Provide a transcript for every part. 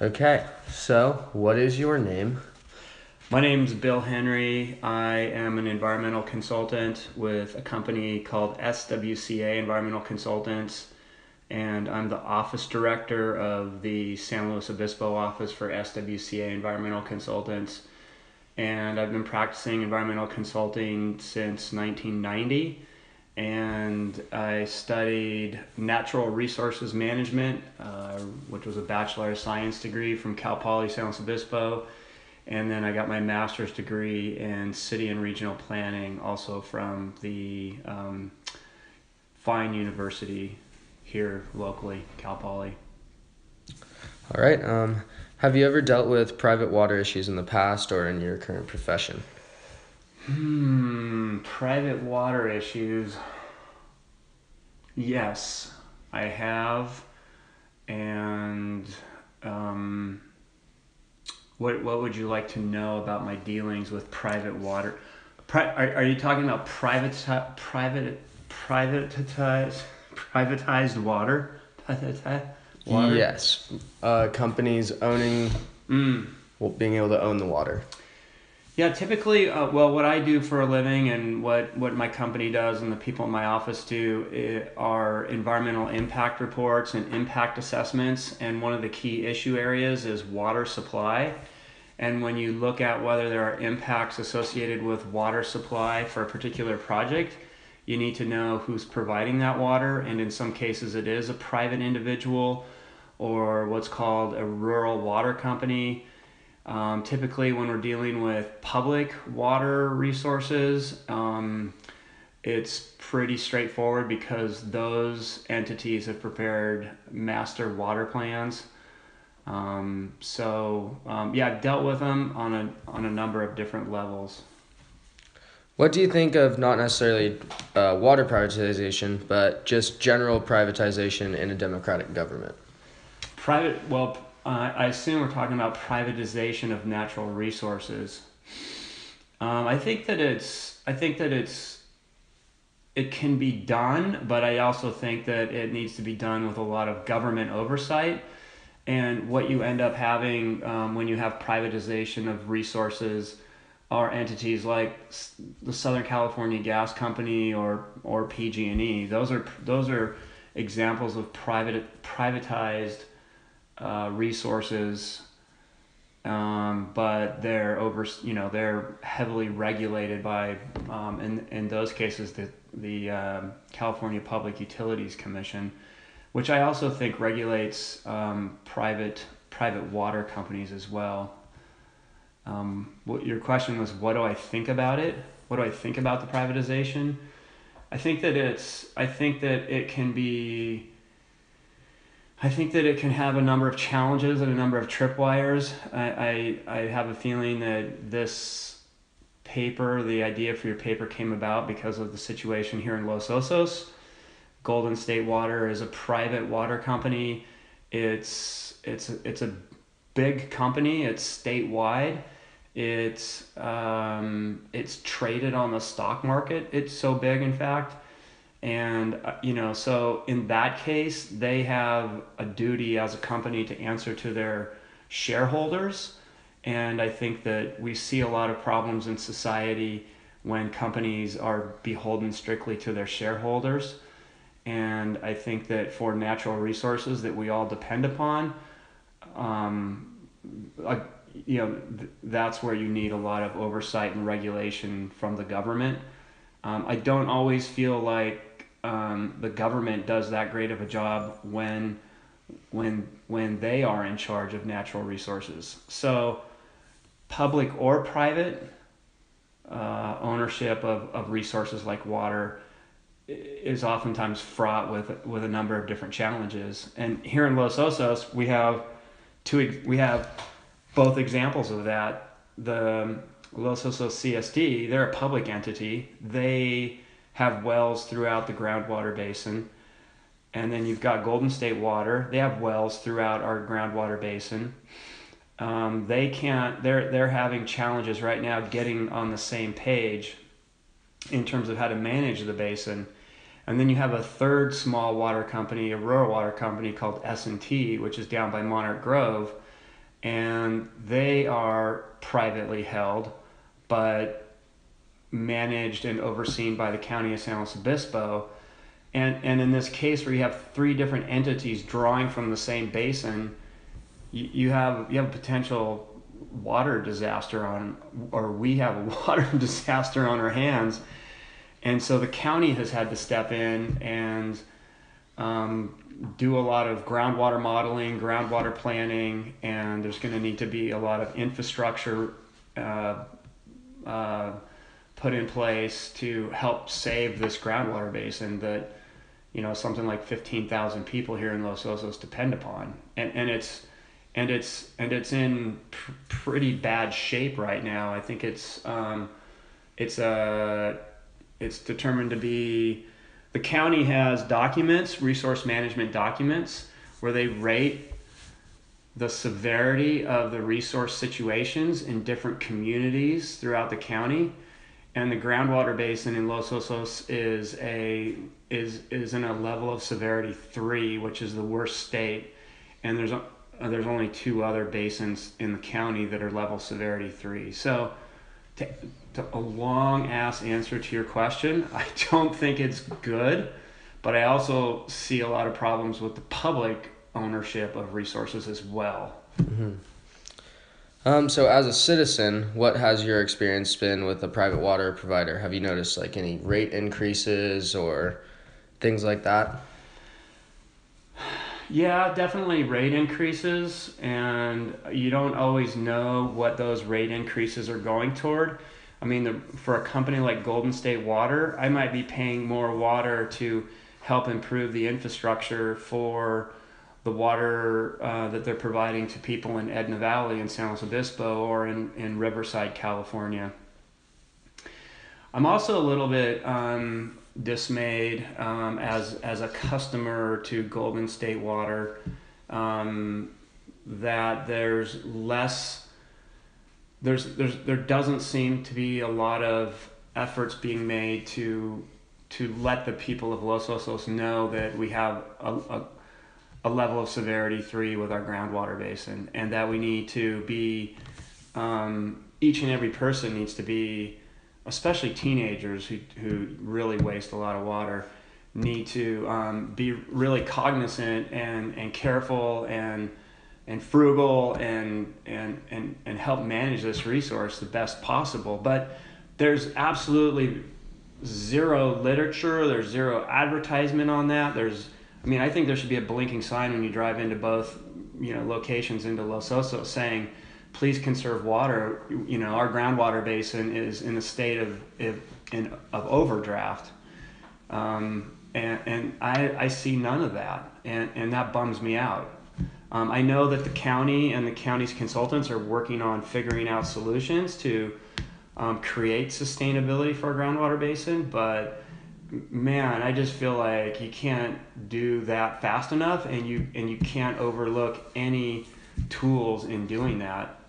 Okay, so what is your name? My name's Bill Henry. I am an environmental consultant with a company called SWCA Environmental Consultants, and I'm the office director of the San Luis Obispo office for SWCA Environmental Consultants. And I've been practicing environmental consulting since 1990. And I studied natural resources management, which was a Bachelor of Science degree from Cal Poly San Luis Obispo. And then I got my master's degree in city and regional planning, also from the Fine University here locally, Cal Poly. All right. Have you ever dealt with private water issues in the past or in your current profession? Private water issues. Yes, I have. And what would you like to know about my dealings with private water? Are you talking about privatized water? Water? Yes. Companies owning, well, being able to own the water. Yeah, typically, well, what I do for a living and what my company does and the people in my office do are environmental impact reports and impact assessments. And one of the key issue areas is water supply. And when you look at whether there are impacts associated with water supply for a particular project, you need to know who's providing that water. And in some cases, it is a private individual or what's called a rural water company. Typically, when we're dealing with public water resources, it's pretty straightforward because those entities have prepared master water plans. Yeah, I've dealt with them on a number of different levels. What do you think of not necessarily water privatization, but just general privatization in a democratic government? I assume we're talking about privatization of natural resources. I think that it can be done, but I also think that it needs to be done with a lot of government oversight. And what you end up having when you have privatization of resources are entities like the Southern California Gas Company or PG&E. Those are examples of privatized resources, but they're heavily regulated by in those cases the California Public Utilities Commission, which I also think regulates private water companies as well. What your question was, what do I think about it? What do I think about the privatization? I think that it can be. I think that it can have a number of challenges and a number of tripwires. I have a feeling that the idea for your paper came about because of the situation here in Los Osos. Golden State Water is a private water company. It's a big company. It's statewide. It's traded on the stock market. It's so big, in fact. And so in that case, they have a duty as a company to answer to their shareholders. And I think that we see a lot of problems in society when companies are beholden strictly to their shareholders. And I think that for natural resources that we all depend upon, like, that's where you need a lot of oversight and regulation from the government. I don't always feel like the government does that great of a job when they are in charge of natural resources. So, public or private ownership of resources like water is oftentimes fraught with a number of different challenges. And here in Los Osos, we have both examples of that. The Los Osos CSD, they're a public entity. They have wells throughout the groundwater basin. And then you've got Golden State Water. They have wells throughout our groundwater basin. They're having challenges right now getting on the same page in terms of how to manage the basin. And then you have a third small water company, a rural water company called S&T, which is down by Monarch Grove. and they are privately held, but managed and overseen by the county of San Luis Obispo. And in this case, where you have three different entities drawing from the same basin, you have a potential water disaster on, or we have a water disaster on our hands. And so the county has had to step in and do a lot of groundwater modeling, groundwater planning, and there's going to need to be a lot of infrastructure put in place to help save this groundwater basin that, something like 15,000 people here in Los Osos depend upon, and it's in pretty bad shape right now. I think it's determined to be. The county has documents, resource management documents, where they rate the severity of the resource situations in different communities throughout the county, and the groundwater basin in Los Osos is in a level of severity 3, which is the worst state, and there's only 2 other basins in the county that are level severity 3. So, to a long ass answer to your question, I don't think it's good, but I also see a lot of problems with the public ownership of resources as well. So as a citizen, what has your experience been with a private water provider? Have you noticed like any rate increases or things like that? Yeah, definitely rate increases, and you don't always know what those rate increases are going toward. I mean, for a company like Golden State Water, I might be paying more water to help improve the infrastructure for the water that they're providing to people in Edna Valley in San Luis Obispo or in Riverside, California. I'm also a little bit dismayed as a customer to Golden State Water that there's less. There doesn't seem to be a lot of efforts being made to let the people of Los Osos know that we have a level of severity 3 with our groundwater basin, and that we need to be each and every person needs to be, especially teenagers who really waste a lot of water, need to be really cognizant and careful and frugal and help manage this resource the best possible. But there's absolutely zero literature, there's zero advertisement on that. I think there should be a blinking sign when you drive into both, locations into Los Osos saying, please conserve water. Our groundwater basin is in a state of overdraft. And I see none of that, and that bums me out. I know that the county and the county's consultants are working on figuring out solutions to create sustainability for our groundwater basin, but man, I just feel like you can't do that fast enough, and you can't overlook any tools in doing that.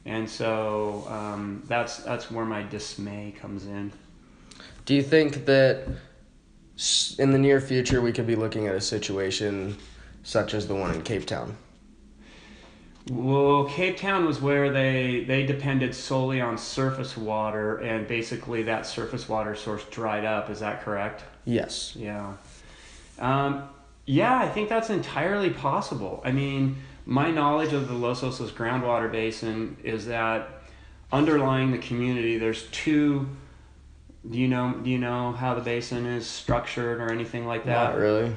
And so that's where my dismay comes in. Do you think that in the near future we could be looking at a situation such as the one in Cape Town? Well, Cape Town was where they depended solely on surface water, and basically that surface water source dried up. Is that correct? Yes. Yeah. Yeah, I think that's entirely possible. I mean, my knowledge of the Los Osos groundwater basin is that underlying the community, there's 2. Do you know how the basin is structured or anything like that? Not really.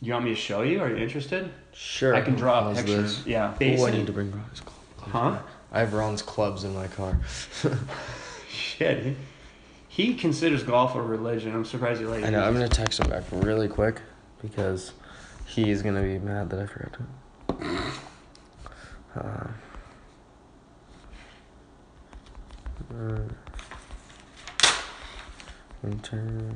You want me to show you? Are you interested? Sure. I can draw a How's picture. this? Yeah. Oh, I need to bring Ron's clubs. Huh? I have Ron's clubs in my car. Shit. He considers golf a religion. I'm surprised he let you. I know. I'm gonna text him back really quick because he's gonna be mad that I forgot to. Winter.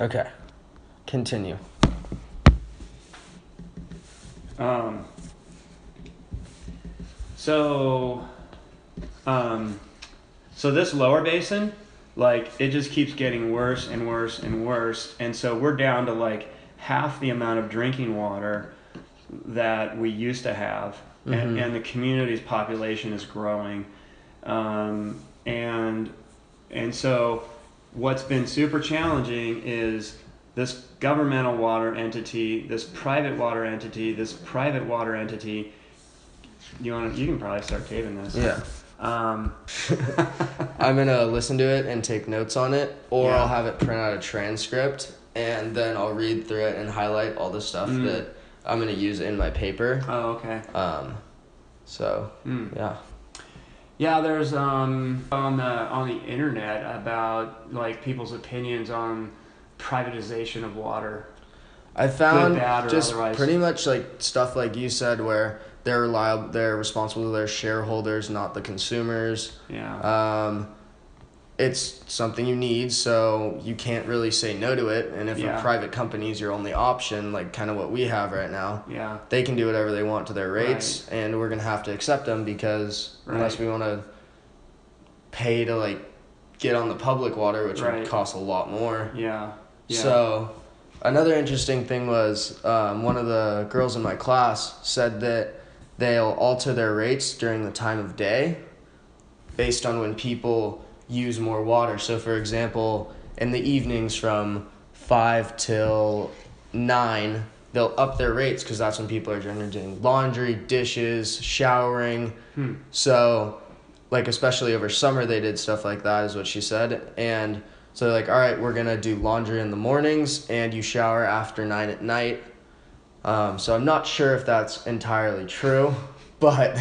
Okay. Continue. So So this lower basin, like it just keeps getting worse and worse and worse, and so we're down to like half the amount of drinking water that we used to have, and the community's population is growing, and so what's been super challenging is this governmental water entity, this private water entity, this private water entity. You can probably start taping this. Yeah. I'm gonna listen to it and take notes on it, or Yeah. I'll have it print out a transcript and then I'll read through it and highlight all the stuff that I'm gonna use in my paper. Oh, okay. So yeah. Yeah, there's on the internet about like people's opinions on privatization of water. I found Good, bad, or just otherwise. pretty much like stuff like you said, where they're responsible to their shareholders, not the consumers. Yeah. It's something you need, so you can't really say no to it. And if Yeah. a private company is your only option, like kind of what we have right now, Yeah. they can do whatever they want to their rates, and we're gonna have to accept them because unless Right. we want to pay to like get on the public water, which Right. would cost a lot more. Yeah. Yeah. So, another interesting thing was one of the girls in my class said that they'll alter their rates during the time of day based on when people use more water. So, for example, in the evenings from 5 till 9, they'll up their rates because that's when people are generally doing laundry, dishes, showering. So, like, especially over summer, they did stuff like that, is what she said. And so they're like, all right, we're going to do laundry in the mornings and you shower after 9 at night. So I'm not sure if that's entirely true, but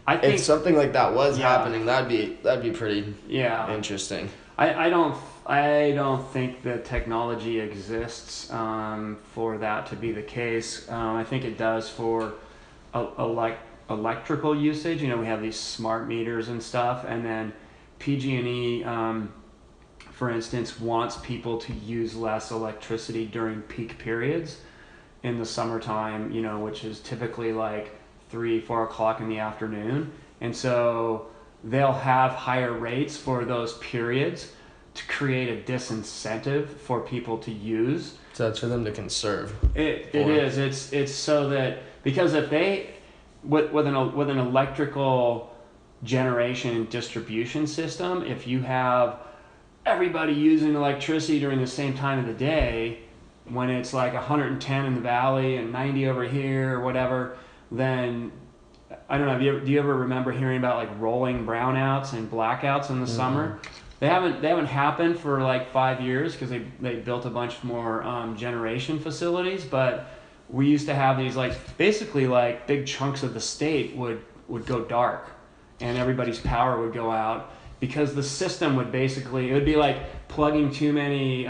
I think if something like that was Yeah. happening, that'd be pretty yeah. interesting. I don't think the technology exists for that to be the case. I think it does for electrical usage. You know, we have these smart meters and stuff, and then PG&E, for instance, wants people to use less electricity during peak periods in the summertime. You know, which is typically like 3-4 o'clock in the afternoon, and so they'll have higher rates for those periods to create a disincentive for people to use. So that's for them to conserve. It is. It's so that, because if they with an electrical generation and distribution system, if you have everybody using electricity during the same time of the day, when it's like 110 in the valley and 90 over here or whatever, then I don't know. Do you ever remember hearing about like rolling brownouts and blackouts in the summer? They haven't happened for like 5 years because they built a bunch more generation facilities. But we used to have these, like, basically like big chunks of the state would go dark, and everybody's power would go out because the system would basically, it would be like plugging too many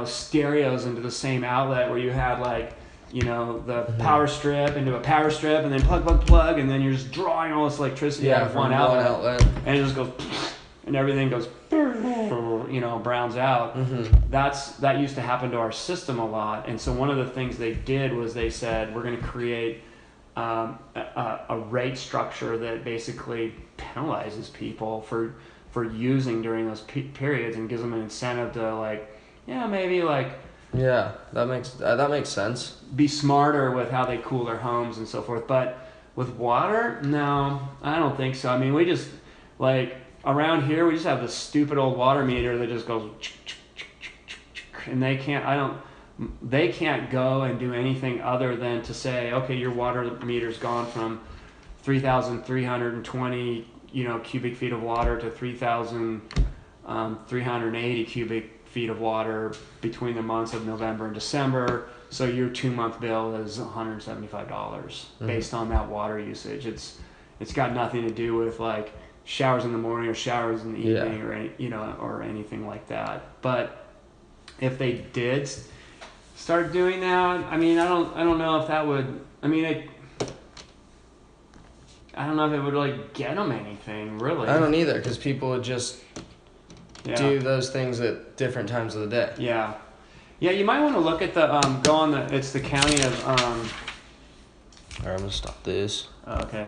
stereos into the same outlet, where you had like, the power strip into a power strip, and then plug, and then you're just drawing all this electricity out of from one outlet, and it just goes, and everything goes, browns out. That used to happen to our system a lot, and so one of the things they did was they said, we're going to create a rate structure that basically penalizes people for using during those periods, and gives them an incentive to, like, maybe like, Yeah, that makes sense. be smarter with how they cool their homes and so forth. But with water, no, I don't think so. I mean, we just, like, around here, we just have this stupid old water meter that just goes, and they can't go and do anything other than to say, okay, your water meter's gone from 3,320 cubic feet of water to 3,380 cubic feet of water between the months of November and December. So your 2-month bill is $175 based on that water usage. It's got nothing to do with like showers in the morning or showers in the evening or or anything like that. But if they did start doing that, I mean, I don't know if that would. I mean, I don't know if it would like get them anything really. I don't either, because people would just do those things at different times of the day. Yeah, you might want to look at the it's the county of Alright, I'm gonna stop this. okay.